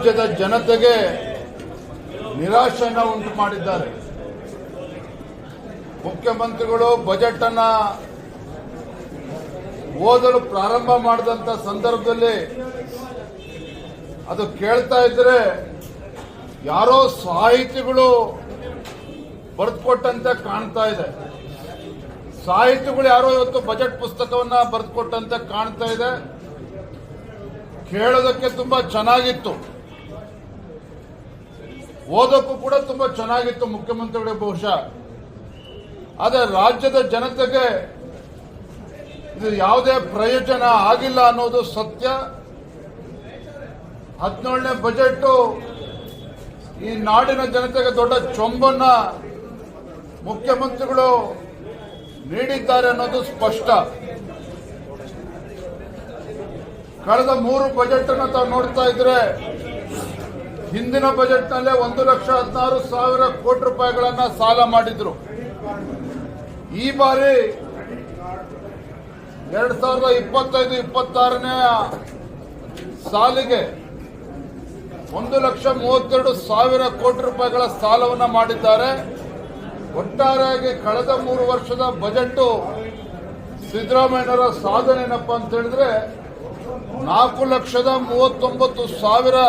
ರಾಜ್ಯದ ಜನತೆಗೆ ನಿರಾಶೆಯನ್ನು ಉಂಟು ಮಾಡಿದ್ದಾರೆ. ಮುಖ್ಯಮಂತ್ರಿಗಳು ಬಜೆಟ್ ಅನ್ನ ಓದಲು ಪ್ರಾರಂಭ ಮಾಡಿದಂತ ಸಂದರ್ಭದಲ್ಲಿ ಅದು ಕೇಳ್ತಾ ಇದ್ರೆ ಯಾರೋ ಸಾಹಿತಿಗಳು ಬರೆದುಕೊಟ್ಟಂತೆ ಕಾಣ್ತಾ ಇದೆ. ಸಾಹಿತಿಗಳು ಯಾರೋ ಇವತ್ತು ಬಜೆಟ್ ಪುಸ್ತಕವನ್ನ ಬರೆದುಕೊಟ್ಟಂತೆ ಕಾಣ್ತಾ ಇದೆ. ಕೇಳೋದಕ್ಕೆ ತುಂಬಾ ಚೆನ್ನಾಗಿತ್ತು, ಓದೋಕ್ಕೂ ಕೂಡ ತುಂಬಾ ಚೆನ್ನಾಗಿತ್ತು ಮುಖ್ಯಮಂತ್ರಿಗಳಿಗೆ ಬಹುಶಃ. ಆದರೆ ರಾಜ್ಯದ ಜನತೆಗೆ ಇದು ಯಾವುದೇ ಪ್ರಯೋಜನ ಆಗಿಲ್ಲ ಅನ್ನೋದು ಸತ್ಯ. 17ನೇ ಬಜೆಟ್ ಈ ನಾಡಿನ ಜನತೆಗೆ ದೊಡ್ಡ ಚೊಂಬನ್ನ ಮುಖ್ಯಮಂತ್ರಿಗಳು ನೀಡಿದ್ದಾರೆ ಅನ್ನೋದು ಸ್ಪಷ್ಟ. ಕಳೆದ 3 ಬಜೆಟ್ ಅನ್ನು ತಾವು ನೋಡ್ತಾ ಇದ್ರೆ ಹಿಂದಿನ ಬಜೆಟ್ ನಲ್ಲೇ 1,16,000 ಕೋಟಿ ರೂಪಾಯಿಗಳನ್ನ ಸಾಲ ಮಾಡಿದ್ರು. ಈ ಬಾರಿ 2025-26ನೇ ಸಾಲಿಗೆ 1,32,000 ಕೋಟಿ ರೂಪಾಯಿಗಳ ಸಾಲವನ್ನು ಮಾಡಿದ್ದಾರೆ. ಒಟ್ಟಾರೆಯಾಗಿ ಕಳೆದ 3 ವರ್ಷದ ಬಜೆಟ್ ಸಿದ್ದರಾಮಯ್ಯನವರ ಸಾಧನೆ ಏನಪ್ಪಾ ಅಂತ ಹೇಳಿದ್ರೆ 4,39,000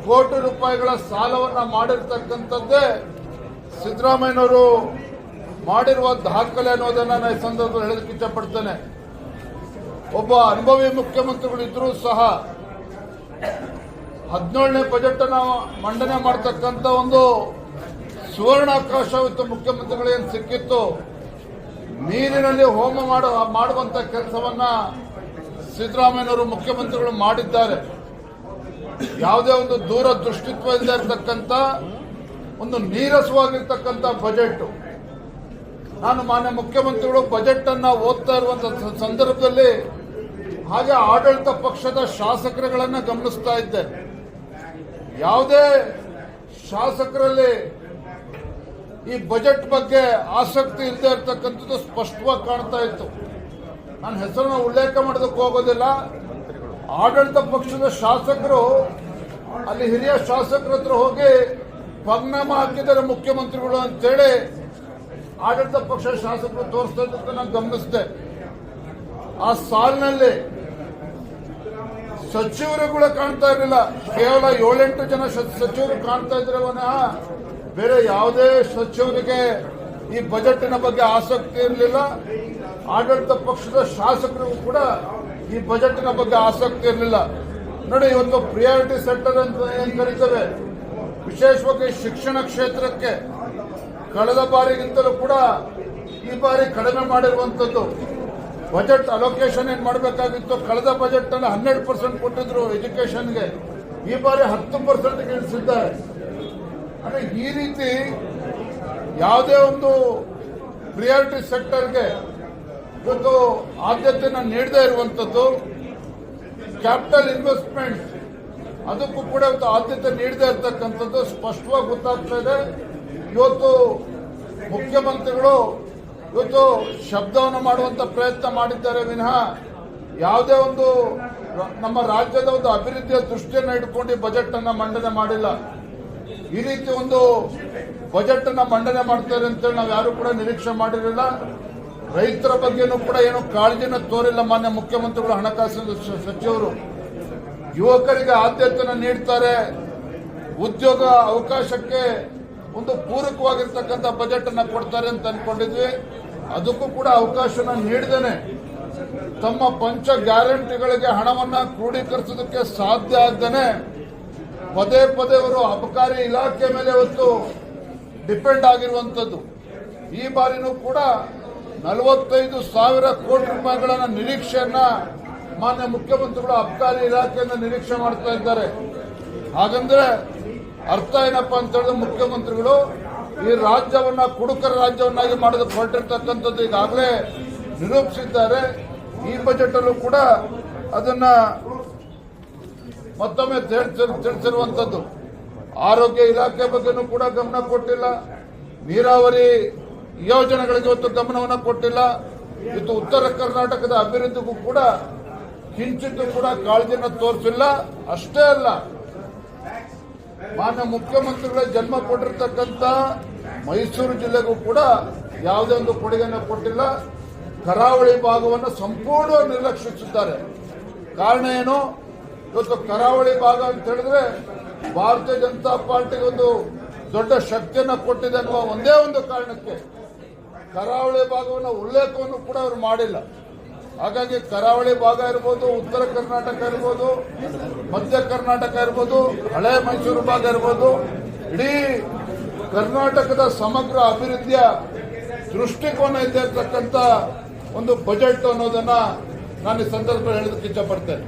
ಕೋಟಿ ರೂಪಾಯಿಗಳ ಸಾಲವನ್ನ ಮಾಡಿರ್ತಕ್ಕಂಥದ್ದೇ ಸಿದ್ದರಾಮಯ್ಯನವರು ಮಾಡಿರುವ ದಾಖಲೆ ಅನ್ನೋದನ್ನ ನಾನು ಈ ಸಂದರ್ಭದಲ್ಲಿ ಹೇಳೋದಕ್ಕೆ ಇಚ್ಛಪಡ್ತೇನೆ. ಒಬ್ಬ ಅನುಭವಿ ಮುಖ್ಯಮಂತ್ರಿಗಳು ಇದ್ರೂ ಸಹ 17ನೇ ಬಜೆಟ್ ಅನ್ನ ಮಂಡನೆ ಮಾಡತಕ್ಕಂಥ ಒಂದು ಸುವರ್ಣಾವಕಾಶವಿತ್ತು ಮುಖ್ಯಮಂತ್ರಿಗಳೇನು ಸಿಕ್ಕಿತ್ತು. ನೀರಿನಲ್ಲಿ ಹೋಮ ಮಾಡುವಂತ ಕೆಲಸವನ್ನ ಸಿದ್ದರಾಮಯ್ಯನವರು ಮುಖ್ಯಮಂತ್ರಿಗಳು ಮಾಡಿದ್ದಾರೆ. ಯಾವುದೇ ಒಂದು ದೂರದೃಷ್ಟಿತ್ವ ಇಲ್ಲದೆ ಇರತಕ್ಕಂಥ ಒಂದು ನೀರಸವಾಗಿರ್ತಕ್ಕಂಥ ಬಜೆಟ್. ನಾನು ಮಾನ್ಯ ಮುಖ್ಯಮಂತ್ರಿಗಳು ಬಜೆಟ್ ಅನ್ನ ಓದ್ತಾ ಇರುವಂತಹ ಸಂದರ್ಭದಲ್ಲಿ ಹಾಗೆ ಆಡಳಿತ ಪಕ್ಷದ ಶಾಸಕರುಗಳನ್ನ ಗಮನಿಸ್ತಾ ಇದ್ದೆ. ಯಾವುದೇ ಶಾಸಕರಲ್ಲಿ ಈ ಬಜೆಟ್ ಬಗ್ಗೆ ಆಸಕ್ತಿ ಇಲ್ಲದೆ ಇರತಕ್ಕಂಥದ್ದು ಸ್ಪಷ್ಟವಾಗಿ ಕಾಣ್ತಾ ಇತ್ತು. ನಾನು ಹೆಸರನ್ನ ಉಲ್ಲೇಖ ಮಾಡೋದಕ್ಕೆ ಹೋಗೋದಿಲ್ಲ. ಆಡಳಿತ ಪಕ್ಷದ ಶಾಸಕರು ಅಲ್ಲಿ ಹಿರಿಯ ಶಾಸಕರ ಹತ್ರ ಹೋಗಿ ಪಂಗ್ನಾಮ ಹಾಕಿದ್ದಾರೆ ಮುಖ್ಯಮಂತ್ರಿಗಳು ಅಂತೇಳಿ ಆಡಳಿತ ಪಕ್ಷದ ಶಾಸಕರು ತೋರಿಸ್ತಾ ಇದ್ದಕ್ಕೆ ನಾನು ಗಮನಿಸಿದೆ. ಆ ಸಾಲಿನಲ್ಲಿ ಸಚಿವರುಗಳು ಕಾಣ್ತಾ ಇರಲಿಲ್ಲ. ಕೇವಲ 7-8 ಜನ ಸಚಿವರು ಕಾಣ್ತಾ ಇದ್ರೆ ವಿನಃ ಬೇರೆ ಯಾವುದೇ ಸಚಿವರಿಗೆ ಈ ಬಜೆಟಿನ ಬಗ್ಗೆ ಆಸಕ್ತಿ ಇರಲಿಲ್ಲ. ಆಡಳಿತ ಪಕ್ಷದ ಶಾಸಕರಿಗೂ ಕೂಡ ಈ ಬಜೆಟಿನ ಬಗ್ಗೆ ಆಸಕ್ತಿ ಇರಲಿಲ್ಲ. ನೋಡಿ, ಇವತ್ತು ಪ್ರಿಯಾರಿಟಿ ಸೆಕ್ಟರ್ ಅಂತ ಏನ್ ಕರೀತೇವೆ, ವಿಶೇಷವಾಗಿ ಶಿಕ್ಷಣ ಕ್ಷೇತ್ರಕ್ಕೆ ಕಳೆದ ಬಾರಿಗಿಂತಲೂ ಕೂಡ ಈ ಬಾರಿ ಕಡಿಮೆ ಮಾಡಿರುವಂತದ್ದು. ಬಜೆಟ್ ಅಲೋಕೇಶನ್ ಏನ್ ಮಾಡಬೇಕಾಗಿತ್ತು, ಕಳೆದ ಬಜೆಟ್ ನಲ್ಲಿ 12% ಕೊಟ್ಟಿದ್ರು ಎಜುಕೇಶನ್ಗೆ, ಈ ಬಾರಿ 10% ಇಳಿಸಿದ್ದಾರೆ. ಅಂದ್ರೆ ಈ ರೀತಿ ಯಾವುದೇ ಒಂದು ಪ್ರಿಯಾರಿಟಿ ಸೆಕ್ಟರ್ಗೆ ಇವತ್ತು ಆದ್ಯತೆಯನ್ನು ನೀಡದೇ ಇರುವಂತದ್ದು. ಕ್ಯಾಪಿಟಲ್ ಇನ್ವೆಸ್ಟ್ಮೆಂಟ್ ಅದಕ್ಕೂ ಕೂಡ ಇವತ್ತು ಆದ್ಯತೆ ನೀಡದೇ ಇರತಕ್ಕಂಥದ್ದು ಸ್ಪಷ್ಟವಾಗಿ ಗೊತ್ತಾಗ್ತಾ ಇದೆ. ಇವತ್ತು ಮುಖ್ಯಮಂತ್ರಿಗಳು ಇವತ್ತು ಶಬ್ದವನ್ನು ಮಾಡುವಂತ ಪ್ರಯತ್ನ ಮಾಡಿದ್ದಾರೆ ವಿನಃ ಯಾವುದೇ ಒಂದು ನಮ್ಮ ರಾಜ್ಯದ ಒಂದು ಅಭಿವೃದ್ಧಿಯ ದೃಷ್ಟಿಯನ್ನು ಇಟ್ಕೊಂಡು ಬಜೆಟ್ ಅನ್ನ ಮಂಡನೆ ಮಾಡಿಲ್ಲ. ಈ ರೀತಿ ಒಂದು ಬಜೆಟ್ ಅನ್ನ ಮಂಡನೆ ಮಾಡ್ತಾರೆ ಅಂತೇಳಿ ನಾವು ಯಾರು ಕೂಡ ನಿರೀಕ್ಷೆ ಮಾಡಿರಲಿಲ್ಲ. ರೈತರ ಬಗ್ಗೆನೂ ಕೂಡ ಏನು ಕಾಳಜಿನ ತೋರಿಲ್ಲ ಮಾನ್ಯ ಮುಖ್ಯಮಂತ್ರಿಗಳು, ಹಣಕಾಸಿನ ಸಚಿವರು. ಯುವಕರಿಗೆ ಆದ್ಯತೆಯನ್ನು ನೀಡ್ತಾರೆ, ಉದ್ಯೋಗ ಅವಕಾಶಕ್ಕೆ ಒಂದು ಪೂರಕವಾಗಿರ್ತಕ್ಕಂಥ ಬಜೆಟ್ ಅನ್ನ ಕೊಡ್ತಾರೆ ಅಂತ ಅನ್ಕೊಂಡಿದ್ವಿ. ಅದಕ್ಕೂ ಕೂಡ ಅವಕಾಶನ ನೀಡದೇನೆ ತಮ್ಮ ಪಂಚ ಗ್ಯಾರಂಟಿಗಳಿಗೆ ಹಣವನ್ನ ಕ್ರೋಢೀಕರಿಸೋದಕ್ಕೆ ಸಾಧ್ಯ ಆಗದೇನೆ ಪದೇ ಪದೇ ಅವರು ಅಬಕಾರಿ ಇಲಾಖೆ ಮೇಲೆ ಇವತ್ತು ಡಿಪೆಂಡ್ ಆಗಿರುವಂತದ್ದು. ಈ ಬಾರಿನೂ ಕೂಡ 45,000 ಕೋಟಿ ರೂಪಾಯಿಗಳನ್ನ ನಿರೀಕ್ಷೆಯನ್ನ ಮಾನ್ಯ ಮುಖ್ಯಮಂತ್ರಿಗಳು ಅಬಕಾರಿ ಇಲಾಖೆಯಿಂದ ನಿರೀಕ್ಷೆ ಮಾಡ್ತಾ ಇದ್ದಾರೆ. ಹಾಗಂದ್ರೆ ಅರ್ಥ ಏನಪ್ಪಾ ಅಂತ ಹೇಳಿದ್ರೆ ಮುಖ್ಯಮಂತ್ರಿಗಳು ಈ ರಾಜ್ಯವನ್ನ ಕುಡುಕರ ರಾಜ್ಯವನ್ನಾಗಿ ಮಾಡೋದಕ್ಕೆ ಹೊರಟಿರ್ತಕ್ಕಂಥದ್ದು ಈಗಾಗಲೇ ನಿರೂಪಿಸಿದ್ದಾರೆ. ಈ ಬಜೆಟ್ ಅಲ್ಲೂ ಕೂಡ ಅದನ್ನ ಮತ್ತೊಮ್ಮೆ ತಿಳಿಸಿರುವಂತದ್ದು. ಆರೋಗ್ಯ ಇಲಾಖೆ ಬಗ್ಗೆನೂ ಕೂಡ ಗಮನ ಕೊಟ್ಟಿಲ್ಲ. ನೀರಾವರಿ ಯೋಜನೆಗಳಿಗೆ ಇವತ್ತು ಗಮನವನ್ನು ಕೊಟ್ಟಿಲ್ಲ. ಇದು ಉತ್ತರ ಕರ್ನಾಟಕದ ಅಭಿವೃದ್ಧಿಗೂ ಕೂಡ ಕಿಂಚಿತ್ತೂ ಕೂಡ ಕಾಳಜಿಯನ್ನು ತೋರಿಸಿಲ್ಲ. ಅಷ್ಟೇ ಅಲ್ಲ, ಮಾನ್ಯ ಮುಖ್ಯಮಂತ್ರಿಗಳ ಜನ್ಮ ಕೊಟ್ಟಿರ್ತಕ್ಕಂಥ ಮೈಸೂರು ಜಿಲ್ಲೆಗೂ ಕೂಡ ಯಾವುದೇ ಒಂದು ಕೊಡುಗೆಯನ್ನು ಕೊಟ್ಟಿಲ್ಲ. ಕರಾವಳಿ ಭಾಗವನ್ನು ಸಂಪೂರ್ಣ ನಿರ್ಲಕ್ಷಿಸಿದ್ದಾರೆ. ಕಾರಣ ಏನು? ಇವತ್ತು ಕರಾವಳಿ ಭಾಗ ಅಂತ ಹೇಳಿದ್ರೆ ಭಾರತೀಯ ಜನತಾ ಪಾರ್ಟಿಗೆ ಒಂದು ದೊಡ್ಡ ಶಕ್ತಿಯನ್ನು ಕೊಟ್ಟಿದೆ ಅನ್ನುವ ಒಂದೇ ಒಂದು ಕಾರಣಕ್ಕೆ ಕರಾವಳಿ ಭಾಗವನ್ನು ಉಲ್ಲೇಖವನ್ನು ಕೂಡ ಅವರು ಮಾಡಿಲ್ಲ. ಹಾಗಾಗಿ ಕರಾವಳಿ ಭಾಗ ಇರ್ಬೋದು, ಉತ್ತರ ಕರ್ನಾಟಕ ಇರ್ಬೋದು, ಮಧ್ಯ ಕರ್ನಾಟಕ ಇರ್ಬೋದು, ಹಳೆ ಮೈಸೂರು ಭಾಗ ಇರ್ಬೋದು, ಇಡೀ ಕರ್ನಾಟಕದ ಸಮಗ್ರ ಅಭಿವೃದ್ಧಿಯ ದೃಷ್ಟಿಕೋನ ಇದ್ದಿರ್ತಕ್ಕಂಥ ಒಂದು ಬಜೆಟ್ ಅನ್ನೋದನ್ನ ನಾನು ಈ ಸಂದರ್ಭದಲ್ಲಿ ಹೇಳೋದಕ್ಕೆ ಇಚ್ಛಪಡ್ತೇನೆ.